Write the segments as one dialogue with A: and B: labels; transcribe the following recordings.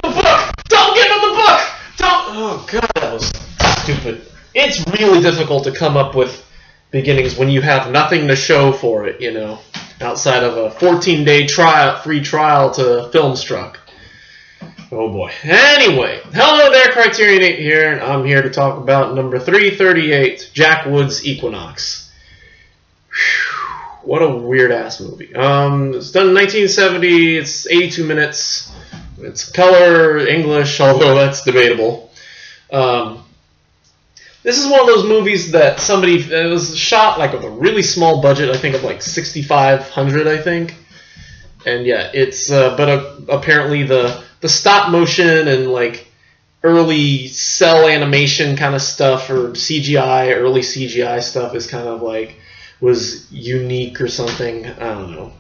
A: the book! Don't give him the book! Don't! Oh, God, that was stupid. It's really difficult to come up with beginnings when you have nothing to show for it, you know, outside of a 14-day free trial to Filmstruck. Oh, boy. Anyway, hello there, CriterioNate here, and I'm here to talk about number 338, Jack Wood's Equinox. Whew, what a weird-ass movie. It's done in 1970, it's 82 minutes, it's color, English, although that's debatable. This is one of those movies that it was shot like with a really small budget, I think of like $6,500, I think. And yeah, it's, apparently the stop motion and like early cell animation kind of stuff, or CGI, early CGI stuff is kind of like, was unique or something, I don't know.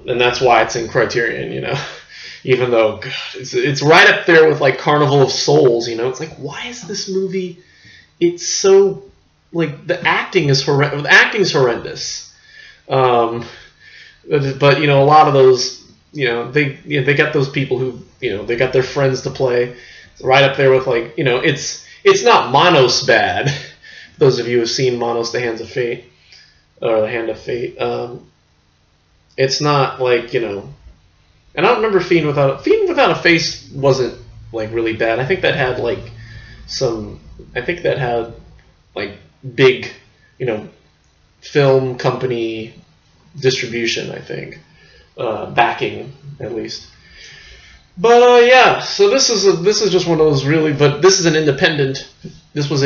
A: And that's why it's in Criterion, you know. Even though, God, it's right up there with like Carnival of Souls, you know. It's like, why is this movie? It's so like the acting is horrendous. The acting's horrendous. But you know, a lot of those, you know, they got those people who, you know, they got their friends to play. It's right up there with like, you know, it's not Monos bad. Those of you who have seen Monos: The Hands of Fate, or The Hand of Fate, it's not like, you know. And I don't remember Fiend Without a Face wasn't like really bad. I think that had like big, you know, film company distribution, I think, backing at least. But yeah, so this is just one of those really, but this was an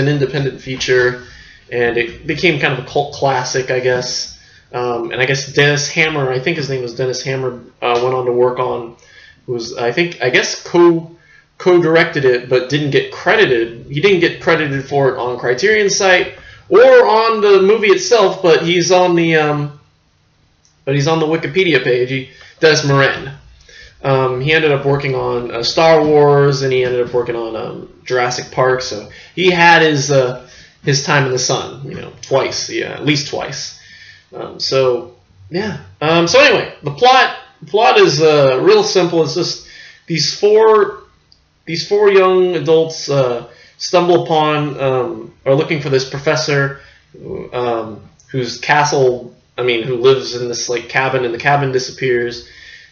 A: independent feature, and it became kind of a cult classic, I guess. And I guess Dennis Hammer, I think his name was Dennis Hammer, went on to work on, I guess co-directed it, but didn't get credited. He didn't get credited for it on Criterion's site or on the movie itself, but he's on the Wikipedia page. Dennis Moran. He ended up working on Star Wars, and he ended up working on Jurassic Park. So he had his time in the sun, you know, twice, yeah, at least twice. So yeah. So anyway, the plot is real simple. It's just these four young adults stumble upon are looking for this professor whose castle, who lives in this like cabin, and the cabin disappears,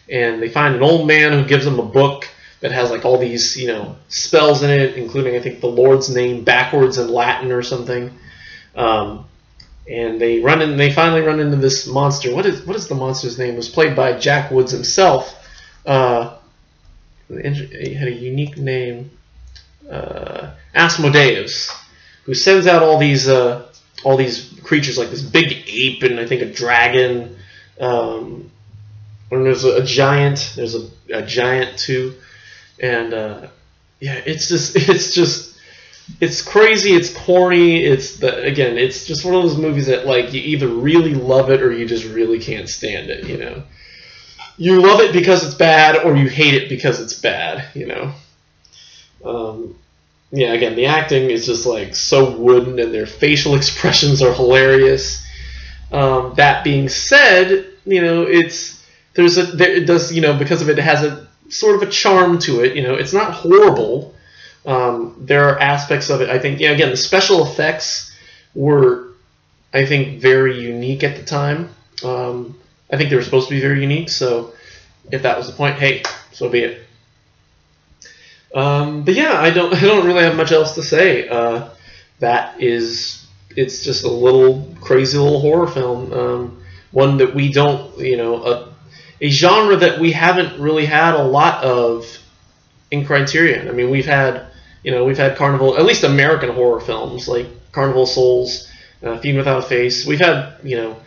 A: and they find an old man who gives them a book that has like all these, you know, spells in it, including I think the Lord's name backwards in Latin or something. And they finally run into this monster. What is the monster's name? It was played by Jack Woods himself. He had a unique name, Asmodeus, who sends out all these creatures, like this big ape and I think a dragon. And there's a giant. There's a giant too, and yeah, it's crazy, it's corny, it's just one of those movies that like you either really love it or you just really can't stand it, you know. You love it because it's bad, or you hate it because it's bad, you know. Yeah, again, the acting is just like so wooden, and their facial expressions are hilarious. That being said, you know, because of it has a sort of a charm to it, you know. It's not horrible. There are aspects of it, I think, yeah, again, the special effects were, I think, very unique at the time. I think they were supposed to be very unique, so if that was the point, hey, so be it. But yeah, I don't really have much else to say. It's just a little crazy little horror film, one that we don't, you know, a genre that we haven't really had a lot of in Criterion. I mean, we've had Carnival, at least American horror films like Carnival of Souls, Fiend Without a Face. We've had, you know,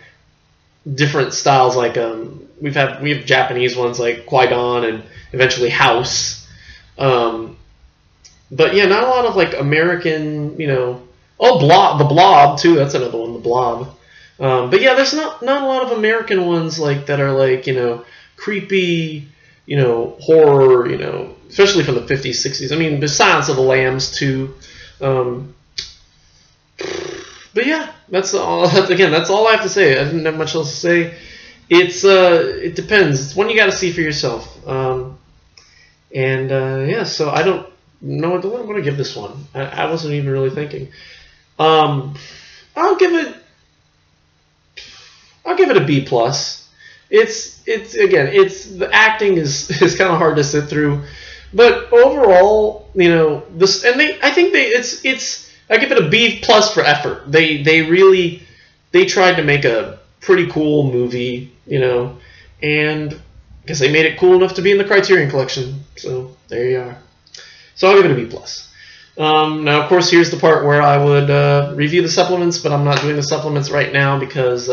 A: different styles like we have Japanese ones like Qui-Gon and eventually House. But yeah, not a lot of like American, you know. Oh, the Blob too. That's another one, the Blob. But yeah, there's not a lot of American ones like that are like, you know, creepy, you know, horror, you know, especially from the 50s, 60s. I mean, the Silence of the Lambs too. But yeah, that's all. Again, that's all I have to say. I didn't have much else to say. It depends. It's one you got to see for yourself. And yeah, so I don't know what I'm going to give this one. I wasn't even really thinking. I'll give it a B plus. It's the acting is kind of hard to sit through, but overall, you know, this, and I think I give it a B plus for effort. They tried to make a pretty cool movie, you know, and I guess they made it cool enough to be in the Criterion Collection. So there you are. So I'll give it a B plus. Now, of course, here's the part where I would review the supplements, but I'm not doing the supplements right now because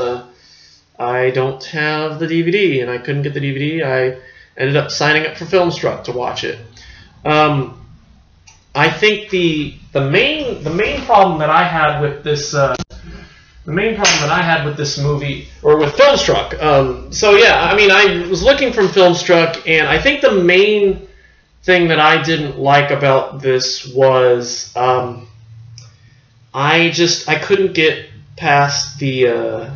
A: I don't have the DVD, and I couldn't get the DVD. I ended up signing up for Filmstruck to watch it. I think the main problem that I had with this movie, or with Filmstruck. So yeah, I mean, I was looking from Filmstruck, and I think the main thing that I didn't like about this was I couldn't get past the.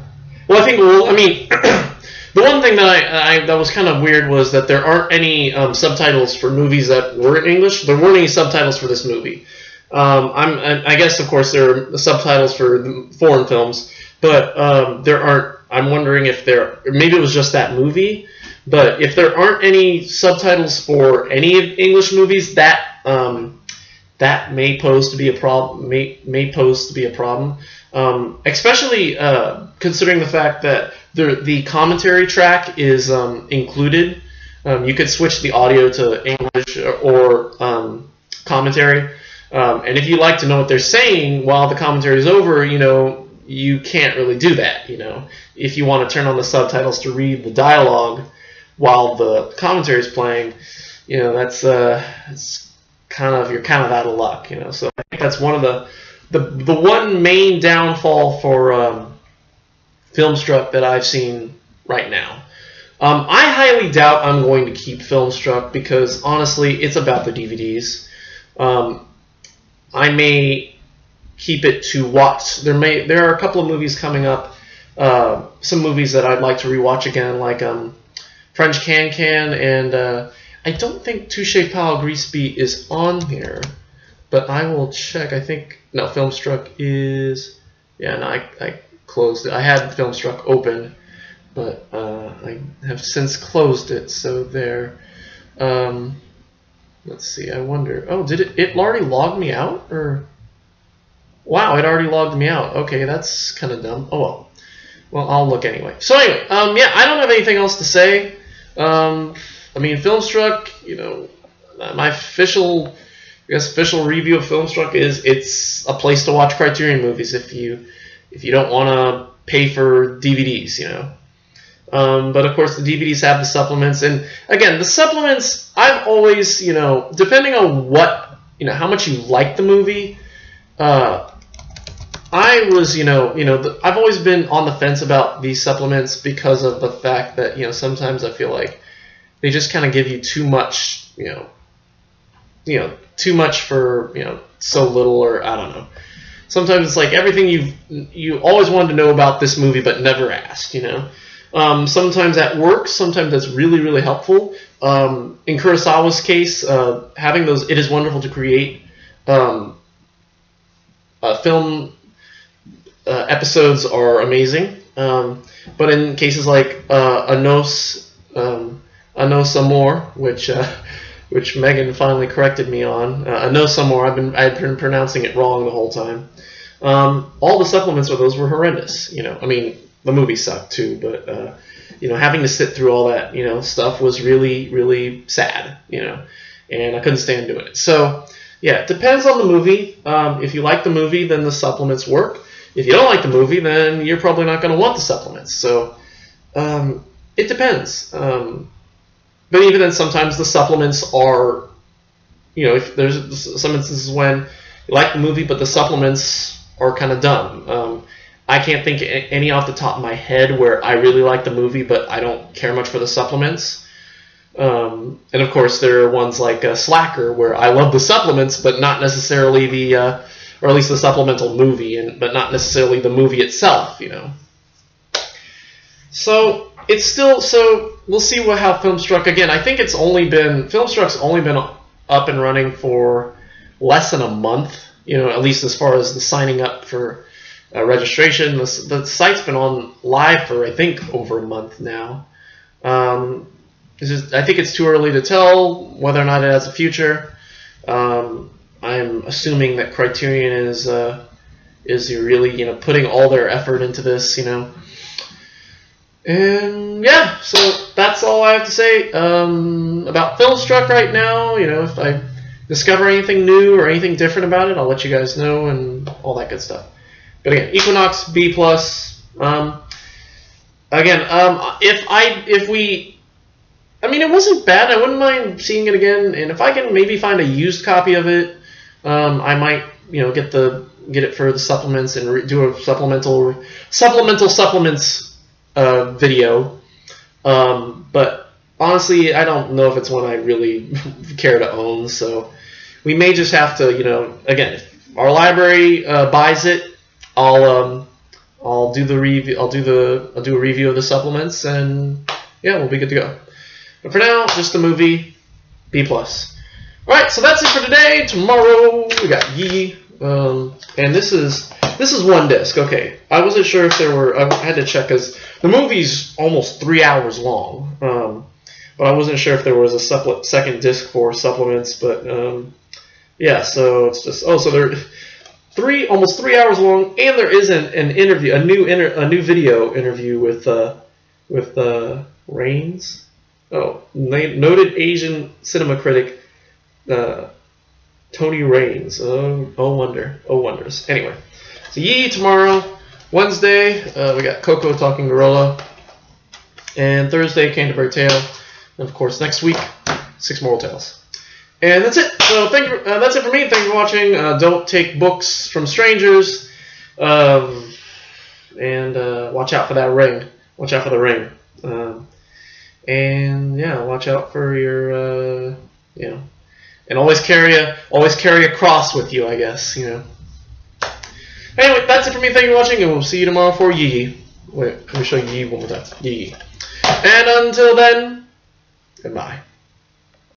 A: The one thing that was kind of weird was that there aren't any subtitles for movies that were in English. There weren't any subtitles for this movie. I guess, of course, there are subtitles for the foreign films, but there aren't. I'm wondering if maybe it was just that movie, but if there aren't any subtitles for any English movies, that may pose to be a problem. May pose to be a problem. Especially considering the fact that the commentary track is included. You could switch the audio to English or commentary. And if you like to know what they're saying while the commentary is over, you know, you can't really do that. You know, if you want to turn on the subtitles to read the dialogue while the commentary is playing, you know, that's you're kind of out of luck. You know, so I think that's one of the one main downfall for Filmstruck that I've seen right now. I highly doubt I'm going to keep Filmstruck because honestly, it's about the DVDs. I may keep it to watch. There are a couple of movies coming up. Some movies that I'd like to rewatch again, like French Can, and I don't think Touche Pal Grisby is on here, but I will check. I think no, Filmstruck is. Yeah, no, I closed it. I had Filmstruck open, but I have since closed it. So there. Let's see. I wonder. Oh, did it already logged me out? Or wow, it already logged me out. Okay, that's kind of dumb. Oh well. Well, I'll look anyway. So anyway, yeah, I don't have anything else to say. I mean, Filmstruck. You know, my official review of Filmstruck is it's a place to watch Criterion movies if you don't want to pay for DVDs. You know. But of course the DVDs have the supplements, and again, the supplements, I've always, you know, depending on what, you know, how much you like the movie, I was, I've always been on the fence about these supplements because of the fact that, you know, sometimes I feel like they just kind of give you too much, too much for, so little, or I don't know. Sometimes it's like everything you always wanted to know about this movie but never asked, you know. Sometimes that works. Sometimes that's really, really helpful. In Kurosawa's case, having those "It Is Wonderful to Create" film episodes are amazing. But in cases like Anos Amor, which Megan finally corrected me on, Anos Amor, I'd been pronouncing it wrong the whole time. All the supplements of those were horrendous. You know, I mean. The movie sucked too, but having to sit through all that stuff was really, really sad, and I couldn't stand doing it. So yeah, it depends on the movie. If you like the movie, then the supplements work. If you don't like the movie, then you're probably not going to want the supplements. So it depends. But even then, sometimes the supplements are, if there's some instances when you like the movie, but the supplements are kind of dumb. I can't think any off the top of my head where I really like the movie, but I don't care much for the supplements. And of course, there are ones like Slacker, where I love the supplements, but not necessarily or at least the supplemental movie, but not necessarily the movie itself, So it's still we'll see how Filmstruck, again, I think Filmstruck's only been up and running for less than a month, at least as far as the signing up for registration. The site's been on live for, I think, over a month now. I think it's too early to tell whether or not it has a future. I'm assuming that Criterion is really, putting all their effort into this, And yeah, so that's all I have to say about Filmstruck right now. If I discover anything new or anything different about it, I'll let you guys know and all that good stuff. But again, Equinox B+. It wasn't bad. I wouldn't mind seeing it again. And if I can maybe find a used copy of it, I might get it for the supplements and do a supplemental supplements video. But honestly, I don't know if it's one I really care to own. So we may just have to, again, if our library buys it, I'll do the review. I'll do a review of the supplements, and yeah, we'll be good to go. But for now, just the movie B+. All right, so that's it for today. Tomorrow we got Yi, and this is one disc. Okay, I wasn't sure if there were. I had to check because the movie's almost 3 hours long. But I wasn't sure if there was a second disc for supplements. But yeah, so it's just so they're almost 3 hours long, and there is an interview, a new video interview with Rains. Oh, noted Asian cinema critic Tony Rains. Oh wonders. Anyway, so Yi tomorrow. Wednesday we got Coco Talking Gorilla, and Thursday Canterbury Tale, and of course next week 6 Moral Tales. And that's it. So thank you. That's it for me. Thank you for watching. Don't take books from strangers, and watch out for that ring. Watch out for the ring. And yeah, watch out for your, and always carry a cross with you, I guess, Anyway, that's it for me. Thank you for watching, and we'll see you tomorrow for Yi. Wait, let me show you Yi one more time. Yi. And until then, goodbye.